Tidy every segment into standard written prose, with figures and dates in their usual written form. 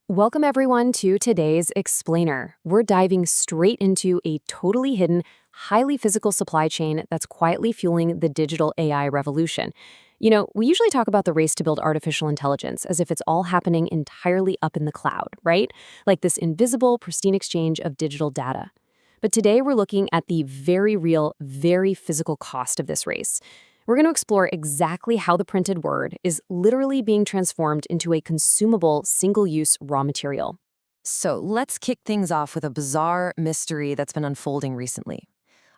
Welcome everyone to today's Explainer. We're diving straight into a totally hidden, highly physical supply chain that's quietly fueling the digital AI revolution. We usually talk about the race to build artificial intelligence as if it's all happening entirely up in the cloud, right? Like this invisible, pristine exchange of digital data. But today we're looking at the very real, very physical cost of this race. We're going to explore exactly how the printed word is literally being transformed into a consumable, single-use raw material. So let's kick things off with a bizarre mystery that's been unfolding recently.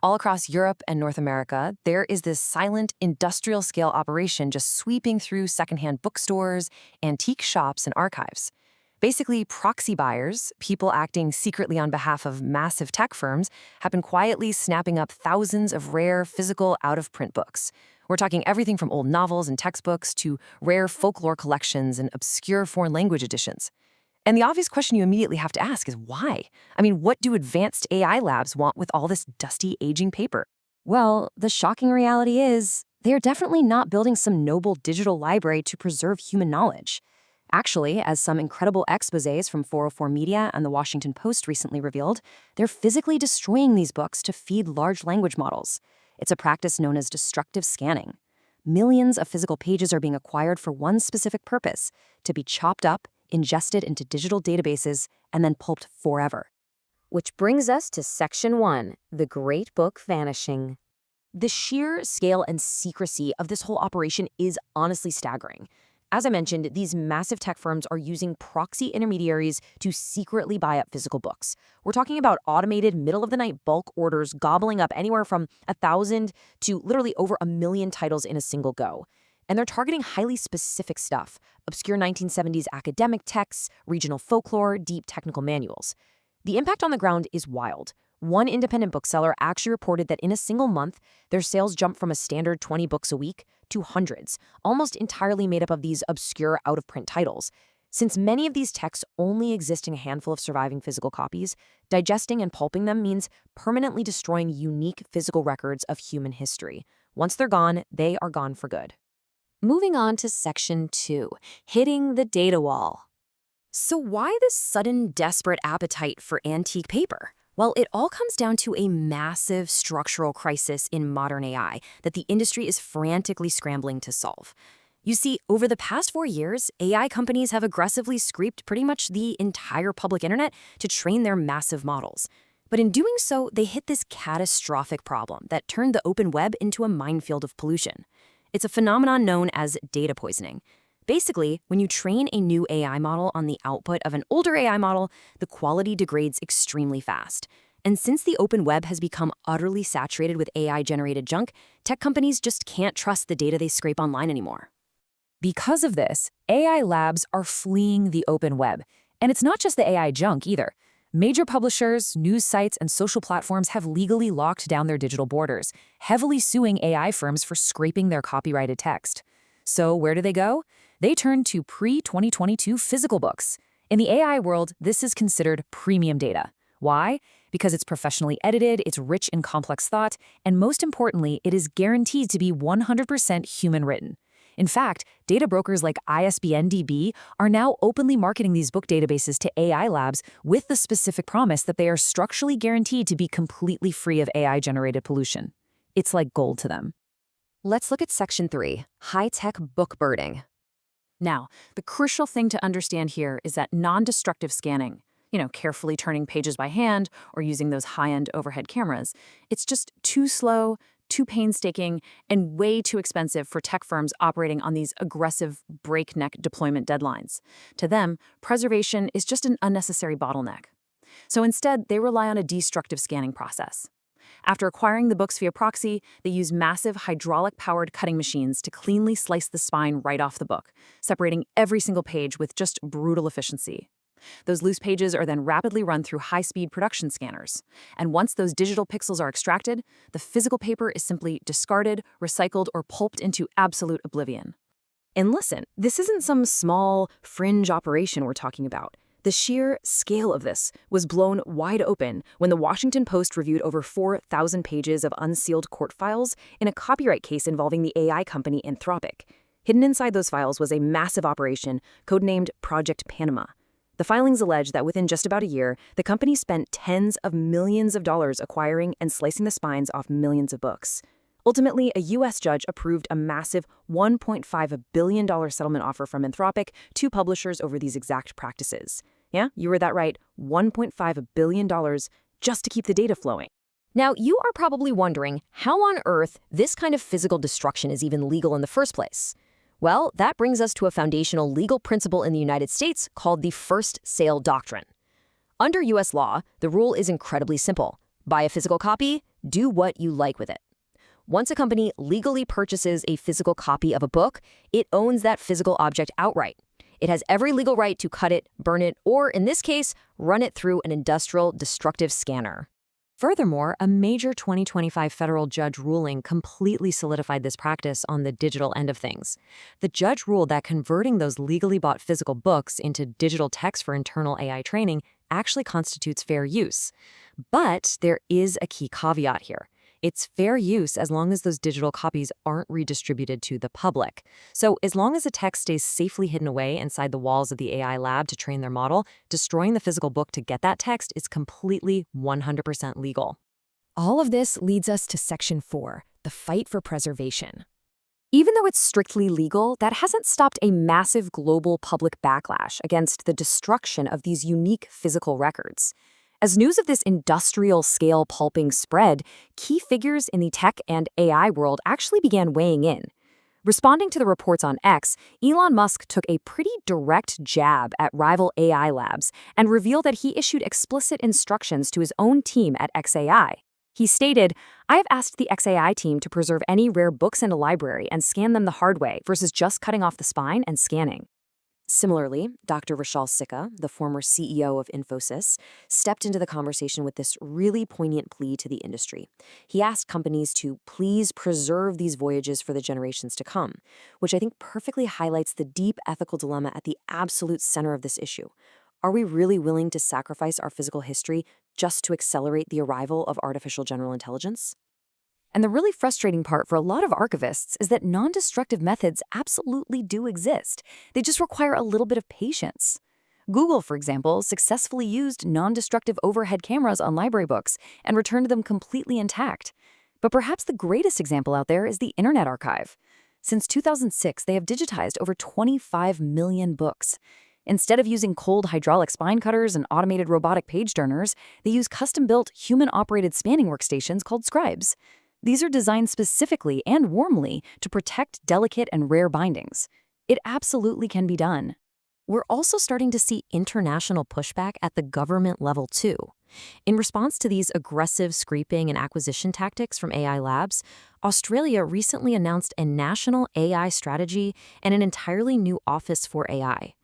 All across Europe and North America, there is this silent industrial-scale operation just sweeping through secondhand bookstores, antique shops, and archives. Basically, proxy buyers, people acting secretly on behalf of massive tech firms, have been quietly snapping up thousands of rare, physical, out-of-print books. We're talking everything from old novels and textbooks to rare folklore collections and obscure foreign language editions. And the obvious question you immediately have to ask is why? What do advanced AI labs want with all this dusty, aging paper? Well, the shocking reality is they're definitely not building some noble digital library to preserve human knowledge. Actually, as some incredible exposés from 404 Media and the Washington Post recently revealed, they're physically destroying these books to feed large language models. It's a practice known as destructive scanning. Millions of physical pages are being acquired for one specific purpose: to be chopped up, ingested into digital databases, and then pulped forever. Which brings us to Section 1, the great book Vanishing. The sheer scale and secrecy of this whole operation is honestly staggering. As I mentioned, these massive tech firms are using proxy intermediaries to secretly buy up physical books. We're talking about automated middle-of-the-night bulk orders gobbling up anywhere from 1,000 to literally over 1,000,000 titles in a single go. And they're targeting highly specific stuff: obscure 1970s academic texts, regional folklore, deep technical manuals. The impact on the ground is wild. One independent bookseller actually reported that in a single month, their sales jumped from a standard 20 books a week to hundreds, almost entirely made up of these obscure out-of-print titles. Since many of these texts only exist in a handful of surviving physical copies, digesting and pulping them means permanently destroying unique physical records of human history. Once they're gone, they are gone for good. Moving on to Section 2, hitting the data wall. So why this sudden, desperate appetite for antique paper? Well, it all comes down to a massive structural crisis in modern AI that the industry is frantically scrambling to solve. You see, over the past 4 years, AI companies have aggressively scraped pretty much the entire public internet to train their massive models. But in doing so, they hit this catastrophic problem that turned the open web into a minefield of pollution. It's a phenomenon known as data poisoning. Basically, when you train a new AI model on the output of an older AI model, the quality degrades extremely fast. And since the open web has become utterly saturated with AI-generated junk, tech companies just can't trust the data they scrape online anymore. Because of this, AI labs are fleeing the open web. And it's not just the AI junk either. Major publishers, news sites, and social platforms have legally locked down their digital borders, heavily suing AI firms for scraping their copyrighted text. So where do they go? They turn to pre-2022 physical books. In the AI world, this is considered premium data. Why? Because it's professionally edited, it's rich in complex thought, and most importantly, it is guaranteed to be 100% human-written. In fact, data brokers like ISBN-DB are now openly marketing these book databases to AI labs with the specific promise that they are structurally guaranteed to be completely free of AI-generated pollution. It's like gold to them. Let's look at Section 3, high-tech book birding. Now, the crucial thing to understand here is that non-destructive scanning, carefully turning pages by hand or using those high-end overhead cameras, it's just too slow, too painstaking, and way too expensive for tech firms operating on these aggressive breakneck deployment deadlines. To them, preservation is just an unnecessary bottleneck. So instead, they rely on a destructive scanning process. After acquiring the books via proxy, they use massive hydraulic-powered cutting machines to cleanly slice the spine right off the book, separating every single page with just brutal efficiency. Those loose pages are then rapidly run through high-speed production scanners. And once those digital pixels are extracted, the physical paper is simply discarded, recycled, or pulped into absolute oblivion. And listen, this isn't some small, fringe operation we're talking about. The sheer scale of this was blown wide open when the Washington Post reviewed over 4,000 pages of unsealed court files in a copyright case involving the AI company Anthropic. Hidden inside those files was a massive operation codenamed Project Panama. The filings allege that within just about a year, the company spent tens of millions of dollars acquiring and slicing the spines off millions of books. Ultimately, a U.S. judge approved a massive $1.5 billion settlement offer from Anthropic to publishers over these exact practices. Yeah, you heard that right, $1.5 billion just to keep the data flowing. Now, you are probably wondering how on earth this kind of physical destruction is even legal in the first place. Well, that brings us to a foundational legal principle in the United States called the first sale doctrine. Under U.S. law, the rule is incredibly simple. Buy a physical copy, do what you like with it. Once a company legally purchases a physical copy of a book, it owns that physical object outright. It has every legal right to cut it, burn it, or, in this case, run it through an industrial destructive scanner. Furthermore, a major 2025 federal judge ruling completely solidified this practice on the digital end of things. The judge ruled that converting those legally bought physical books into digital text for internal AI training actually constitutes fair use. But there is a key caveat here. It's fair use as long as those digital copies aren't redistributed to the public. So as long as the text stays safely hidden away inside the walls of the AI lab to train their model, destroying the physical book to get that text is completely 100% legal. All of this leads us to Section 4, the fight for preservation. Even though it's strictly legal, that hasn't stopped a massive global public backlash against the destruction of these unique physical records. As news of this industrial-scale pulping spread, key figures in the tech and AI world actually began weighing in. Responding to the reports on X, Elon Musk took a pretty direct jab at rival AI labs and revealed that he issued explicit instructions to his own team at XAI. He stated, "I have asked the XAI team to preserve any rare books in a library and scan them the hard way versus just cutting off the spine and scanning." Similarly, Dr. Vishal Sikka, the former CEO of Infosys, stepped into the conversation with this really poignant plea to the industry. He asked companies to please preserve these voyages for the generations to come, which I think perfectly highlights the deep ethical dilemma at the absolute center of this issue. Are we really willing to sacrifice our physical history just to accelerate the arrival of artificial general intelligence? And the really frustrating part for a lot of archivists is that non-destructive methods absolutely do exist. They just require a little bit of patience. Google, for example, successfully used non-destructive overhead cameras on library books and returned them completely intact. But perhaps the greatest example out there is the Internet Archive. Since 2006, they have digitized over 25 million books. Instead of using cold hydraulic spine cutters and automated robotic page turners, they use custom-built, human-operated spanning workstations called scribes. These are designed specifically and warmly to protect delicate and rare bindings. It absolutely can be done. We're also starting to see international pushback at the government level too. In response to these aggressive scraping and acquisition tactics from AI labs, Australia recently announced a national AI strategy and an entirely new office for AI.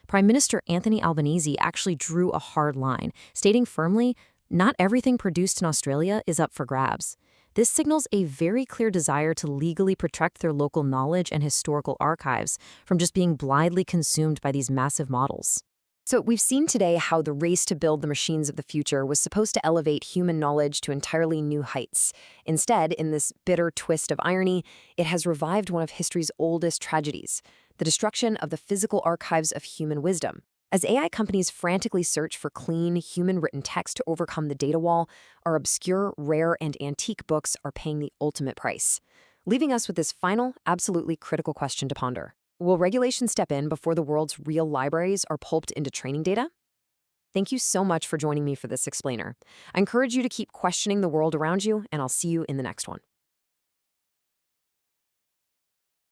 Prime Minister Anthony Albanese actually drew a hard line, stating firmly, "Not everything produced in Australia is up for grabs." This signals a very clear desire to legally protect their local knowledge and historical archives from just being blindly consumed by these massive models. So we've seen today how the race to build the machines of the future was supposed to elevate human knowledge to entirely new heights. Instead, in this bitter twist of irony, it has revived one of history's oldest tragedies, the destruction of the physical archives of human wisdom. As AI companies frantically search for clean, human-written text to overcome the data wall, our obscure, rare, and antique books are paying the ultimate price, leaving us with this final, absolutely critical question to ponder. Will regulation step in before the world's real libraries are pulped into training data? Thank you so much for joining me for this explainer. I encourage you to keep questioning the world around you, and I'll see you in the next one.